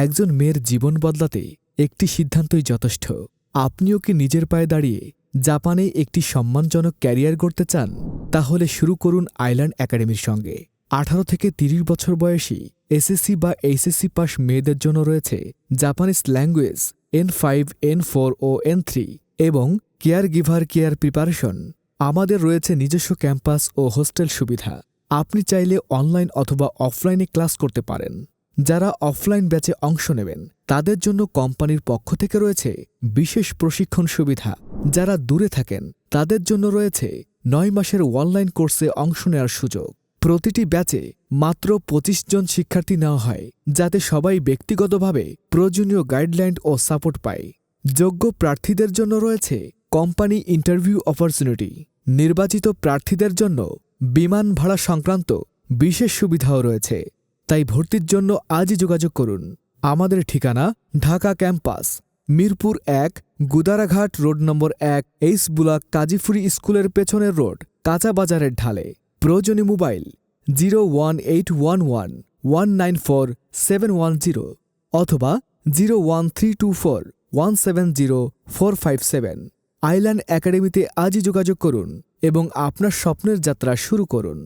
একজন মেয়ের জীবন বদলাতে একটি সিদ্ধান্তই যথেষ্ট। আপনিও কি নিজের পায়ে দাঁড়িয়ে জাপানে একটি সম্মানজনক ক্যারিয়ার গড়তে চান? তাহলে শুরু করুন আইল্যান্ড একাডেমির সঙ্গে। 18 থেকে 30 বছর বয়সী এসএসসি বা এইচএসসি পাস মেয়েদের জন্য রয়েছে জাপানিজ ল্যাঙ্গুয়েজ N5, N4 ও N3 এবং কেয়ার গিভার কেয়ার প্রিপারেশন। আমাদের রয়েছে নিজস্ব ক্যাম্পাস ও হোস্টেল সুবিধা। আপনি চাইলে অনলাইন অথবা অফলাইনে ক্লাস করতে পারেন। যারা অফলাইন ব্যাচে অংশ নেবেন তাদের জন্য কোম্পানির পক্ষ থেকে রয়েছে বিশেষ প্রশিক্ষণ সুবিধা। যারা দূরে থাকেন তাদের জন্য রয়েছে 9 মাসের অনলাইন কোর্সে অংশ নেওয়ার সুযোগ। প্রতিটি ব্যাচে মাত্র 25 জন শিক্ষার্থী নেওয়া হয়, যাতে সবাই ব্যক্তিগতভাবে প্রয়োজনীয় গাইডলাইন ও সাপোর্ট পায়। যোগ্য প্রার্থীদের জন্য রয়েছে কোম্পানি ইন্টারভিউ অপরচুনিটি। নির্বাচিত প্রার্থীদের জন্য বিমান ভাড়া সংক্রান্ত বিশেষ সুবিধাও রয়েছে। তাই ভর্তির জন্য আজই যোগাযোগ করুন। আমাদের ঠিকানা ঢাকা ক্যাম্পাস, মিরপুর 1, গুদারাঘাট রোড নম্বর 1, এইচ ব্লক, কাজীফুরি স্কুলের পেছনের রোড, কাঁচা বাজারের ঢালে। প্রয়োজনীয় মোবাইল 01811194710 অথবা 01324170457। আইল্যান্ড একাডেমিতে আজই যোগাযোগ করুন এবং আপনার স্বপ্নের যাত্রা শুরু করুন।